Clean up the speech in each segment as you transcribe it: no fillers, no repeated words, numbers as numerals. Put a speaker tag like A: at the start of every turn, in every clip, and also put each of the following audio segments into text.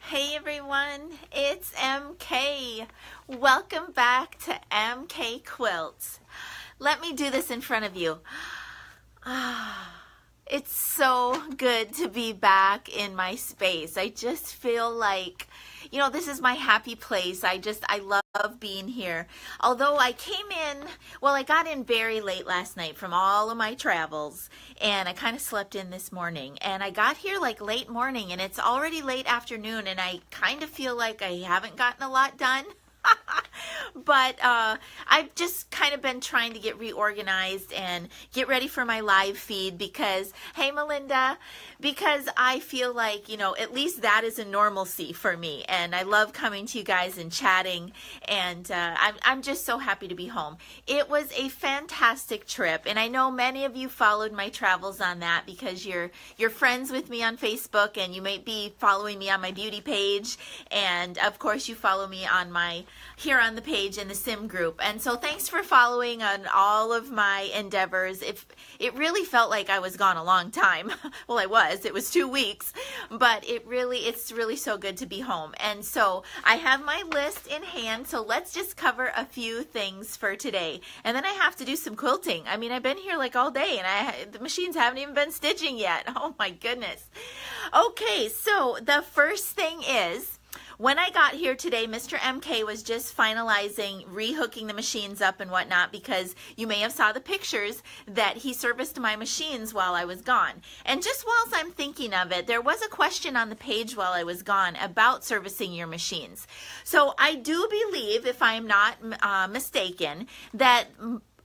A: Hey everyone, it's MK. Welcome back to MK Quilts. Let me do this in front of you. It's so good to be back in my space. I just feel like, this is my happy place. I love being here. Although I got in very late last night from all of my travels, and I kind of slept in this morning. And I got here like late morning, and it's already late afternoon, and I kind of feel like I haven't gotten a lot done. But I've just kind of been trying to get reorganized and get ready for my live feed because, hey Melinda, because I feel like, at least that is a normalcy for me. And I love coming to you guys and chatting. And I'm just so happy to be home. It was a fantastic trip. And I know many of you followed my travels on that because you're friends with me on Facebook and you may be following me on my beauty page. And of course you follow me on here on the page in the Sim group. And so thanks for following on all of my endeavors. It really felt like I was gone a long time. Well, I was. It was 2 weeks, but it's really so good to be home. And so I have my list in hand. So let's just cover a few things for today. And then I have to do some quilting. I mean, I've been here like all day and the machines haven't even been stitching yet. Oh my goodness. Okay. So the first thing is, when I got here today, Mr. MK was just finalizing rehooking the machines up and whatnot because you may have saw the pictures that he serviced my machines while I was gone. And just whilst I'm thinking of it, there was a question on the page while I was gone about servicing your machines. So I do believe, if I'm not mistaken, that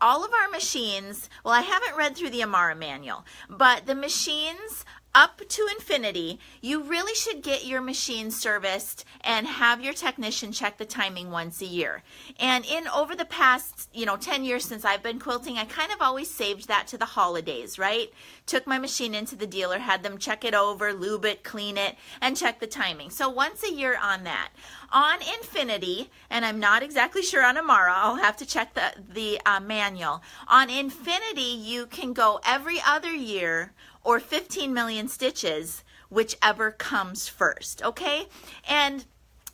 A: all of our machines, well, I haven't read through the Amara manual, but the machines up to infinity, you really should get your machine serviced and have your technician check the timing once a year. And over the past, 10 years since I've been quilting, I kind of always saved that to the holidays, right? Took my machine into the dealer, had them check it over, lube it, clean it, and check the timing. So once a year on that. On Infinity, and I'm not exactly sure on Amara, I'll have to check the manual. On Infinity, you can go every other year or 15 million stitches, whichever comes first, okay? And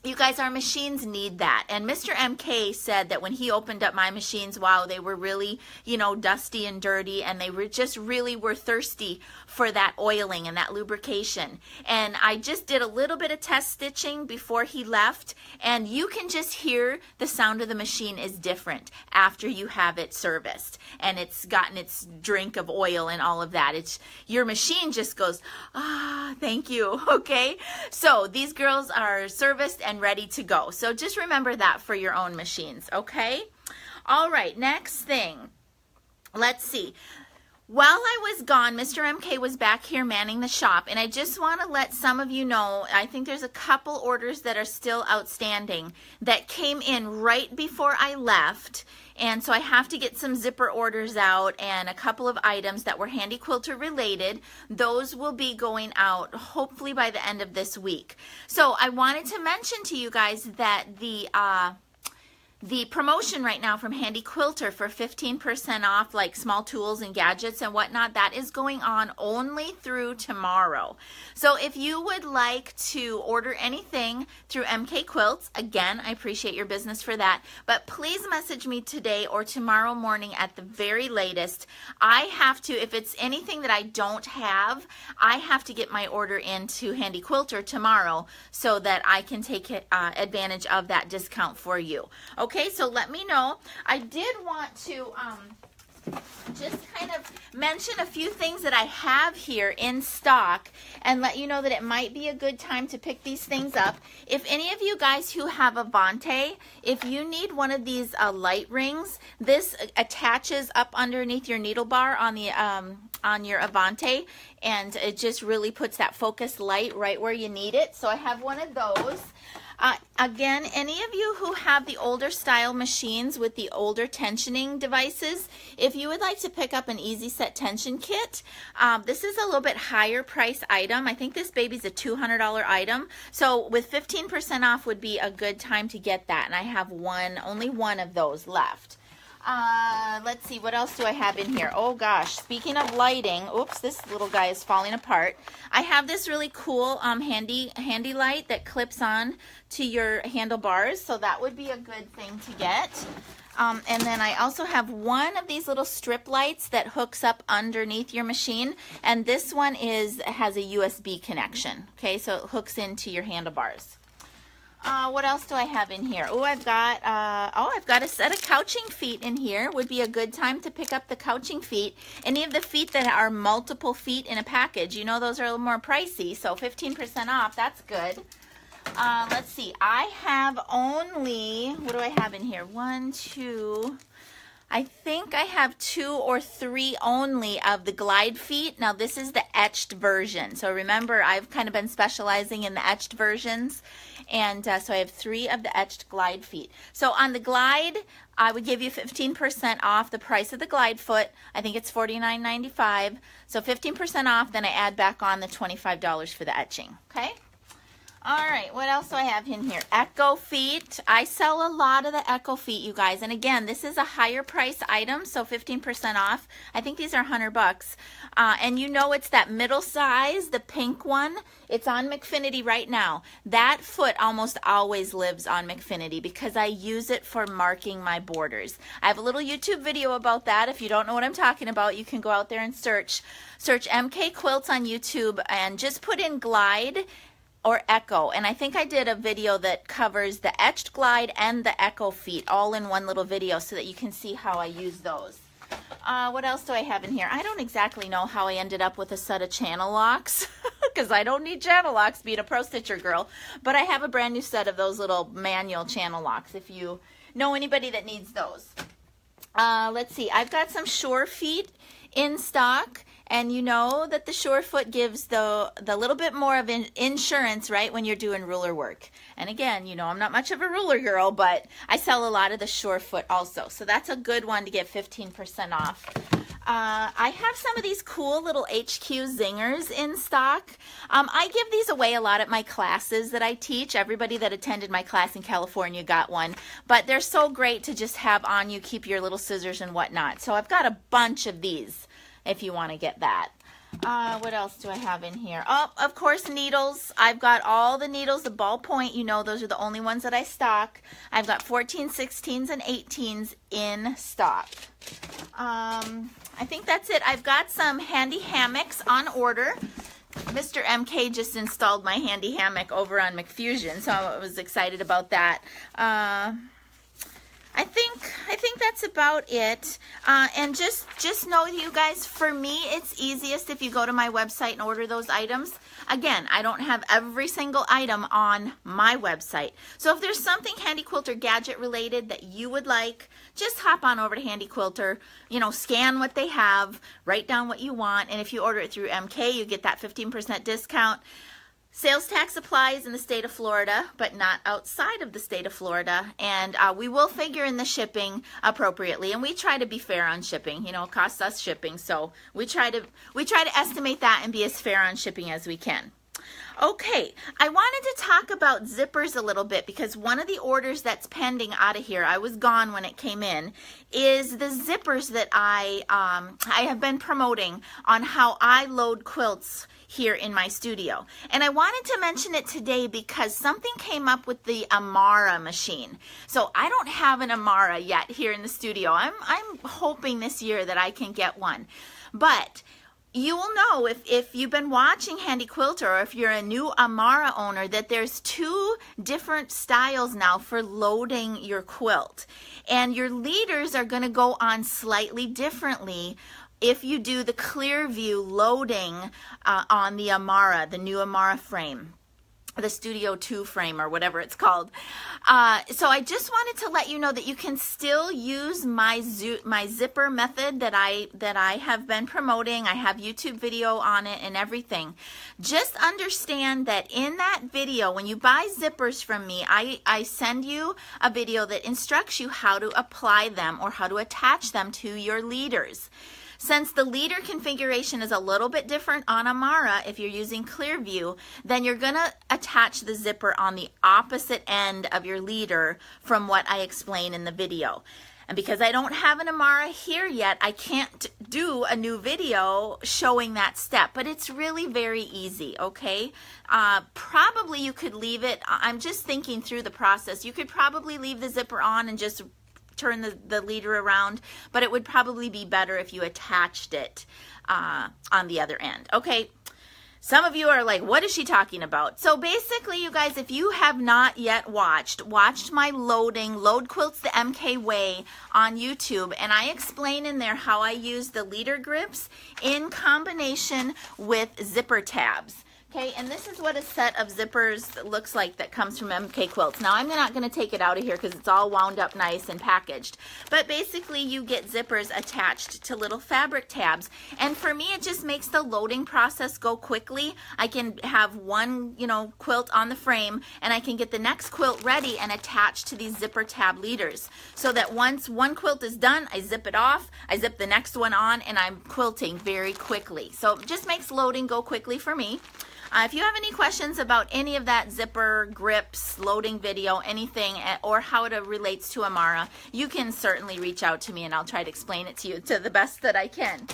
A: you guys, our machines need that. And Mr. MK said that when he opened up my machines, wow, they were really, dusty and dirty, and they were just really were thirsty for that oiling and that lubrication. And I just did a little bit of test stitching before he left, and you can just hear the sound of the machine is different after you have it serviced and it's gotten its drink of oil and all of that. Your machine just goes, thank you, okay? So these girls are serviced and ready to go. So just remember that for your own machines, okay? All right, next thing. Let's see. While I was gone, Mr. MK was back here manning the shop, and I just want to let some of you know, I think there's a couple orders that are still outstanding that came in right before I left, and so I have to get some zipper orders out and a couple of items that were handy quilter related. Those will be going out hopefully by the end of this week. So I wanted to mention to you guys that the promotion right now from Handy Quilter for 15% off, like small tools and gadgets and whatnot, that is going on only through tomorrow. So if you would like to order anything through MK Quilts, again, I appreciate your business for that, but please message me today or tomorrow morning at the very latest. I have to, if it's anything that I don't have, I have to get my order into Handy Quilter tomorrow so that I can take advantage of that discount for you. Okay, so let me know. I did want to just kind of mention a few things that I have here in stock and let you know that it might be a good time to pick these things up. If any of you guys who have Avante, if you need one of these light rings, this attaches up underneath your needle bar on the on your Avante, and it just really puts that focus light right where you need it. So I have one of those. Again, any of you who have the older style machines with the older tensioning devices, if you would like to pick up an Easy Set tension kit, this is a little bit higher price item. I think this baby's a $200 item. So with 15% off would be a good time to get that. And I have only one of those left. Let's see, what else do I have in here? Oh gosh, speaking of lighting, oops, this little guy is falling apart. I have this really cool handy light that clips on to your handlebars, so that would be a good thing to get. And then I also have one of these little strip lights that hooks up underneath your machine, and this one has a USB connection. Okay, so it hooks into your handlebars. What else do I have in here? Oh, I've got a set of couching feet in here. Would be a good time to pick up the couching feet. Any of the feet that are multiple feet in a package, you know, those are a little more pricey, so 15% off, that's good. Let's see, I have only, what do I have in here? One, two, I think I have 2 or 3 only of the glide feet. Now this is the etched version. So remember, I've kind of been specializing in the etched versions. And so I have 3 of the etched glide feet. So on the glide, I would give you 15% off the price of the glide foot. I think it's $49.95. So 15% off, then I add back on the $25 for the etching. Okay? All right, what else do I have in here? Echo feet. I sell a lot of the Echo feet, you guys. And again, this is a higher price item, so 15% off. I think these are $100. And you know it's that middle size, the pink one. It's on McFinity right now. That foot almost always lives on McFinity because I use it for marking my borders. I have a little YouTube video about that. If you don't know what I'm talking about, you can go out there and search MK Quilts on YouTube and just put in glide or Echo, and I think I did a video that covers the etched glide and the Echo feet all in one little video so that you can see how I use those. What else do I have in here? I don't exactly know how I ended up with a set of channel locks because I don't need channel locks being a Prostitcher girl, but I have a brand new set of those little manual channel locks if you know anybody that needs those. Let's see, I've got some Shore feet in stock. And you know that the Shore foot gives the little bit more of insurance, right, when you're doing ruler work. And again, you know, I'm not much of a ruler girl, but I sell a lot of the Shore foot also. So that's a good one to get 15% off. I have some of these cool little HQ zingers in stock. I give these away a lot at my classes that I teach. Everybody that attended my class in California got one. But they're so great to just have on you, keep your little scissors and whatnot. So I've got a bunch of these if you want to get that. What else do I have in here? Oh, of course, needles. I've got all the needles, the ballpoint, you know, those are the only ones that I stock. I've got 14s, 16s, and 18s in stock. I think that's it. I've got some handy hammocks on order. Mr. MK just installed my handy hammock over on McFusion, so I was excited about that. I think that's about it. And just know, you guys, for me, it's easiest if you go to my website and order those items. Again, I don't have every single item on my website. So if there's something Handy Quilter gadget related that you would like, just hop on over to Handy Quilter, you know, scan what they have, write down what you want, and if you order it through MK, you get that 15% discount. Sales tax applies in the state of Florida, but not outside of the state of Florida. And we will figure in the shipping appropriately. And we try to be fair on shipping. You know, it costs us shipping. So we try to estimate that and be as fair on shipping as we can. Okay, I wanted to talk about zippers a little bit because one of the orders that's pending out of here, I was gone when it came in, is the zippers that I have been promoting on how I load quilts here in my studio. And I wanted to mention it today because something came up with the Amara machine. So I don't have an Amara yet here in the studio. I'm hoping this year that I can get one. But you will know if you've been watching Handy Quilter or if you're a new Amara owner that there's 2 different styles now for loading your quilt. And your leaders are going to go on slightly differently if you do the clear view loading on the Amara, the new Amara frame, the Studio 2 frame or whatever it's called. So I just wanted to let you know that you can still use my zipper method that I have been promoting. I have YouTube video on it and everything. Just understand that in that video, when you buy zippers from me, I send you a video that instructs you how to apply them or how to attach them to your leaders. Since the leader configuration is a little bit different on Amara, if you're using Clearview, then you're going to attach the zipper on the opposite end of your leader from what I explain in the video. And because I don't have an Amara here yet, I can't do a new video showing that step, but it's really very easy, okay? Probably you could leave it, I'm just thinking through the process, you could probably leave the zipper on and just turn the leader around, but it would probably be better if you attached it on the other end, okay? Some of you are like, what is she talking about? So basically, you guys, if you have not yet watched my Load Quilts the MK Way on YouTube, and I explain in there how I use the leader grips in combination with zipper tabs. Okay, and this is what a set of zippers looks like that comes from MK Quilts. Now, I'm not going to take it out of here because it's all wound up nice and packaged. But basically, you get zippers attached to little fabric tabs. And for me, it just makes the loading process go quickly. I can have one, quilt on the frame, and I can get the next quilt ready and attach to these zipper tab leaders. So that once one quilt is done, I zip it off, I zip the next one on, and I'm quilting very quickly. So it just makes loading go quickly for me. If you have any questions about any of that zipper, grips, loading video, anything, or how it relates to Amara, you can certainly reach out to me and I'll try to explain it to you to the best that I can.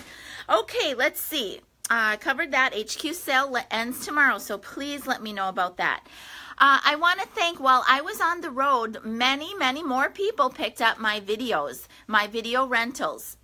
A: Okay, let's see. I covered that. HQ sale ends tomorrow, so please let me know about that. I want to thank, while I was on the road, many more people picked up my videos, my video rentals.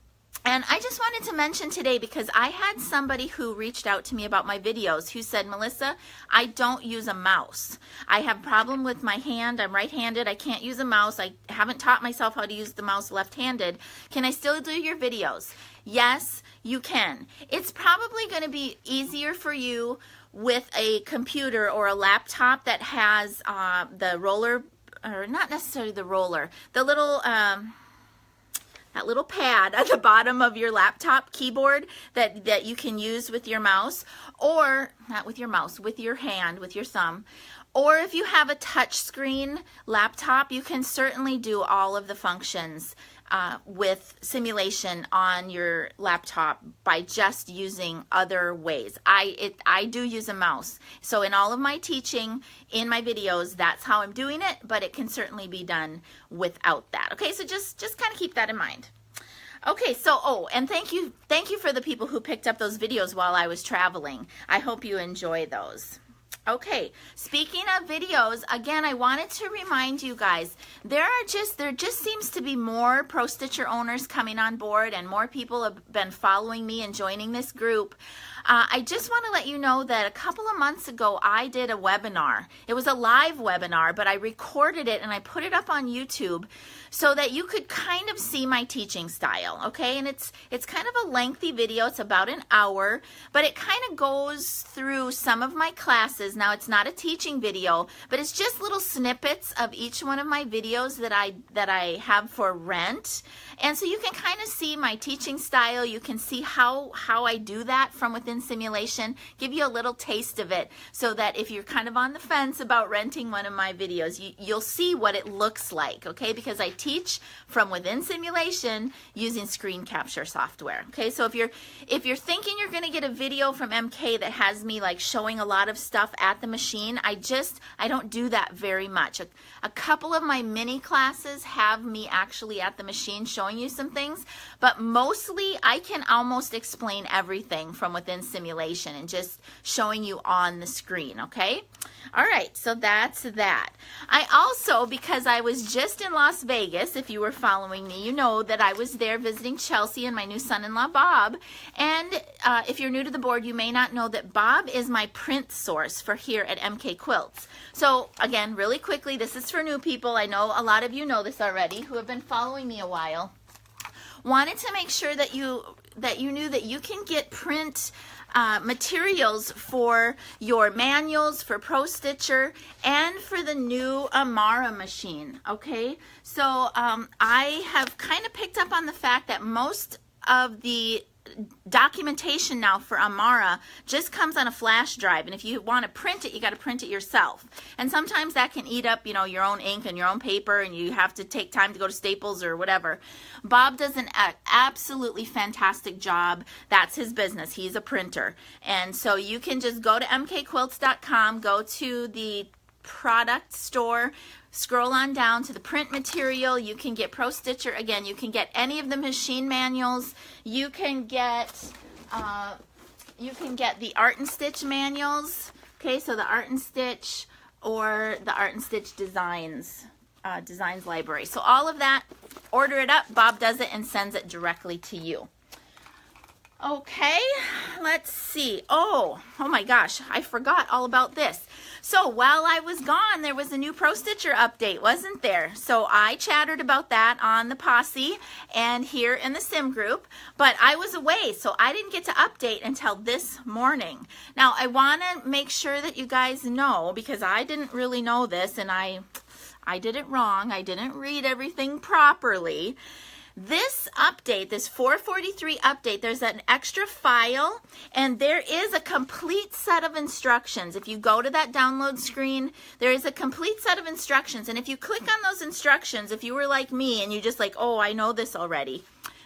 A: And I just wanted to mention today, because I had somebody who reached out to me about my videos who said, Melissa, I don't use a mouse. I have a problem with my hand. I'm right-handed. I can't use a mouse. I haven't taught myself how to use the mouse left-handed. Can I still do your videos? Yes, you can. It's probably going to be easier for you with a computer or a laptop that has the roller, or not necessarily the roller, the little... that little pad at the bottom of your laptop keyboard that you can use with your mouse, or not with your mouse, with your hand, with your thumb. Or if you have a touch screen laptop, you can certainly do all of the functions with simulation on your laptop by just using other ways. I do use a mouse. So in all of my teaching, in my videos, that's how I'm doing it, but it can certainly be done without that. Okay, so just kind of keep that in mind. Okay, so, and thank you for the people who picked up those videos while I was traveling. I hope you enjoy those. Okay, speaking of videos, again, I wanted to remind you guys, there just seems to be more Prostitcher owners coming on board, and more people have been following me and joining this group. I just want to let you know that a couple of months ago, I did a webinar. It was a live webinar, but I recorded it and I put it up on YouTube so that you could kind of see my teaching style, okay? And it's kind of a lengthy video. It's about an hour, but it kind of goes through some of my classes. Now, it's not a teaching video, but it's just little snippets of each one of my videos that I have for rent. And so you can kind of see my teaching style. You can see how I do that from within simulation, give you a little taste of it, so that if you're kind of on the fence about renting one of my videos, you'll see what it looks like, okay? Because I teach from within simulation using screen capture software, okay? So if you're thinking you're going to get a video from MK that has me like showing a lot of stuff at the machine, I don't do that very much. A couple of my mini classes have me actually at the machine showing you some things, but mostly I can almost explain everything from within simulation and just showing you on the screen, okay? All right, so that's that. I also, because I was just in Las Vegas, if you were following me, you know that I was there visiting Chelsea and my new son-in-law, Bob. And if you're new to the board, you may not know that Bob is my print source for here at MK Quilts. So again, really quickly, this is for new people. I know a lot of you know this already who have been following me a while. Wanted to make sure that you knew that you can get print materials for your manuals, for Prostitcher, and for the new Amara machine, okay? So I have kind of picked up on the fact that most of the documentation now for Amara just comes on a flash drive, and if you want to print it, you got to print it yourself, and sometimes that can eat up, you know, your own ink and your own paper, and you have to take time to go to Staples or whatever. Bob does an absolutely fantastic job. That's his business. He's a printer, and so you can just go to mkquilts.com, go to the product store. Scroll on down to the print material. You can get Prostitcher. Again, you can get any of the machine manuals. You can get the Art and Stitch manuals. Okay, so the Art and Stitch or the Art and Stitch Designs library. So all of that, order it up. Bob does it and sends it directly to you. Okay, let's see. Oh my gosh, I forgot all about this. So while I was gone, there was a new Prostitcher update, wasn't there? So I chattered about that on the Posse and here in the Sim group, but I was away, so I didn't get to update until this morning. Now, I want to make sure that you guys know, because I didn't really know this, and I did it wrong. I didn't read everything properly. This update, this 443 update, there's an extra file and there is a complete set of instructions. If you go to that download screen, there is a complete set of instructions. And if you click on those instructions, if you were like me and you just like, oh, I know this already.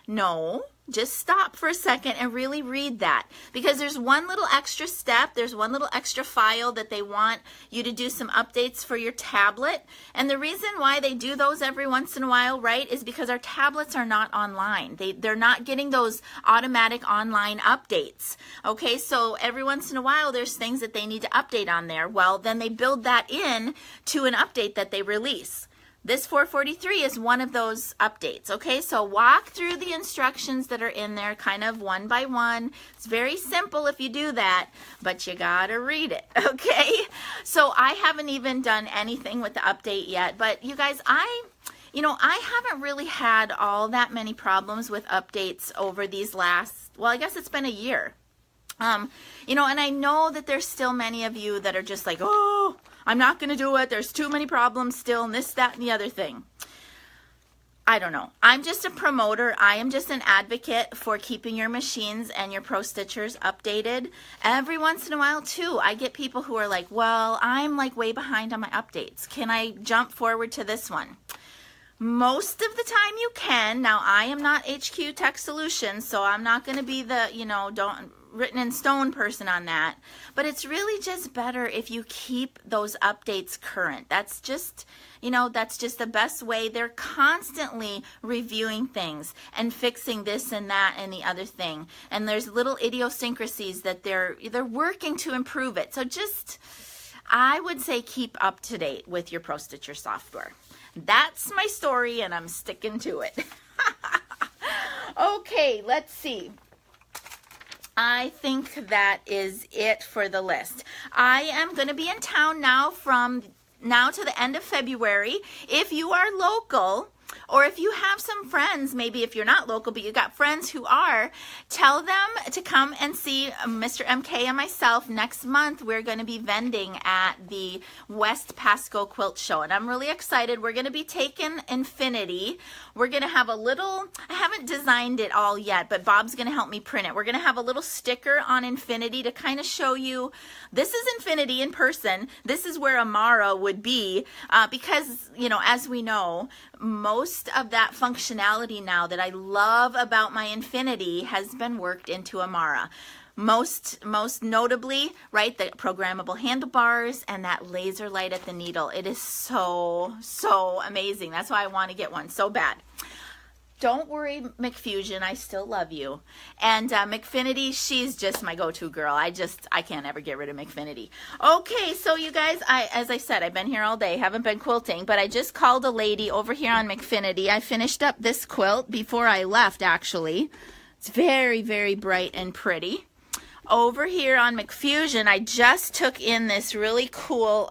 A: No, just stop for a second and really read that, because there's one little extra step, there's one little extra file that they want you to do some updates for your tablet. And the reason why they do those every once in a while, right, is because our tablets are not online. They're not getting those automatic online updates. Okay, so every once in a while there's things that they need to update on there. Well, then they build that in to an update that they release. This 443 is one of those updates, okay? So walk through the instructions that are in there kind of one by one. It's very simple if you do that, but you gotta read it, okay? So I haven't even done anything with the update yet, but you guys, I haven't really had all that many problems with updates over these last, well, I guess it's been a year. And I know that there's still many of you that are just like, oh, I'm not going to do it. There's too many problems still, and this, that, and the other thing. I don't know. I'm just a promoter. I am just an advocate for keeping your machines and your Prostitchers updated. Every once in a while, too, I get people who are like, well, I'm like way behind on my updates. Can I jump forward to this one? Most of the time you can. Now, I am not HQ Tech Solutions, so I'm not going to be the, written in stone person on that. But it's really just better if you keep those updates current. That's just the best way. They're constantly reviewing things and fixing this and that and the other thing. And there's little idiosyncrasies that they're working to improve it. So just, I would say, keep up to date with your Prostitcher software. That's my story, and I'm sticking to it. Okay, let's see. I think that is it for the list. I am going to be in town now from now to the end of February. If you are local, or if you have some friends, maybe if you're not local, but you got friends who are, tell them to come and see Mr. MK and myself. Next month, we're going to be vending at the West Pasco Quilt Show, and I'm really excited. We're going to be taking Infinity. We're going to have a little, I haven't designed it all yet, but Bob's going to help me print it. We're going to have a little sticker on Infinity to kind of show you, this is Infinity in person. This is where Amara would be, because, as we know, most of that functionality now that I love about my Infinity has been worked into Amara. Most notably, right, the programmable handlebars and that laser light at the needle. It is so amazing. That's why I want to get one so bad. Don't worry, McFusion, I still love you. And McFinity, she's just my go-to girl. I can't ever get rid of McFinity. Okay, so you guys, as I said, I've been here all day, haven't been quilting, but I just called a lady over here on McFinity. I finished up this quilt before I left, actually. It's very, very bright and pretty. Over here on McFusion, I just took in this really cool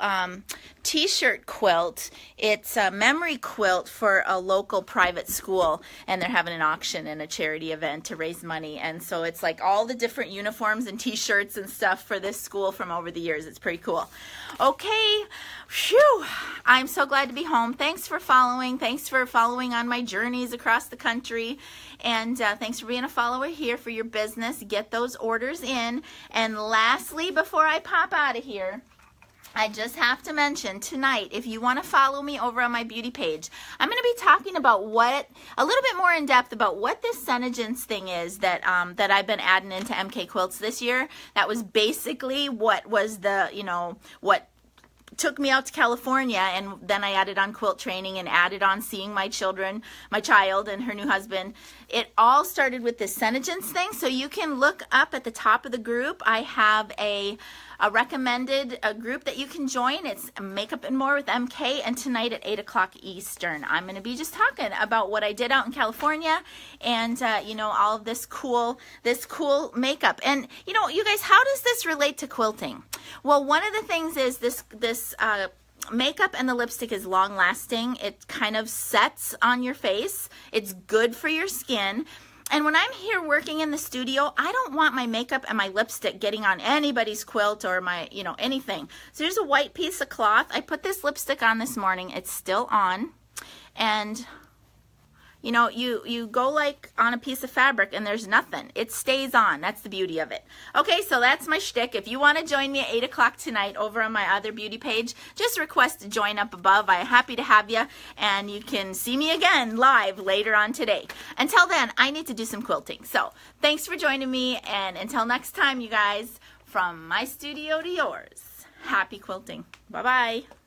A: t-shirt quilt. It's a memory quilt for a local private school, and they're having an auction and a charity event to raise money. And so it's like all the different uniforms and t-shirts and stuff for this school from over the years. It's pretty cool. Okay, phew, I'm so glad to be home. Thanks for following. Thanks for following on my journeys across the country. And thanks for being a follower here for your business. Get those orders in. And lastly, before I pop out of here, I just have to mention tonight, if you want to follow me over on my beauty page, I'm going to be talking about a little bit more in depth about what this Senegence thing is that that I've been adding into MK Quilts this year. That was basically what was the, what took me out to California, and then I added on quilt training and added on seeing my children, my child and her new husband. It all started with this Senegence thing. So you can look up at the top of the group. I have a recommended group that you can join. It's Makeup and More with MK, and tonight at 8 o'clock Eastern, I'm going to be just talking about what I did out in California, and you know, all of this cool makeup. And you know, you guys, how does this relate to quilting? Well, one of the things is this makeup and the lipstick is long lasting. It kind of sets on your face. It's good for your skin. And when I'm here working in the studio, I don't want my makeup and my lipstick getting on anybody's quilt or my, you know, anything. So here's a white piece of cloth. I put this lipstick on this morning. It's still on. And you know, you go like on a piece of fabric and there's nothing. It stays on. That's the beauty of it. Okay, so that's my shtick. If you want to join me at 8 o'clock tonight over on my other beauty page, just request to join up above. I'm happy to have you, and you can see me again live later on today. Until then, I need to do some quilting. So thanks for joining me, and until next time, you guys, from my studio to yours, happy quilting. Bye-bye.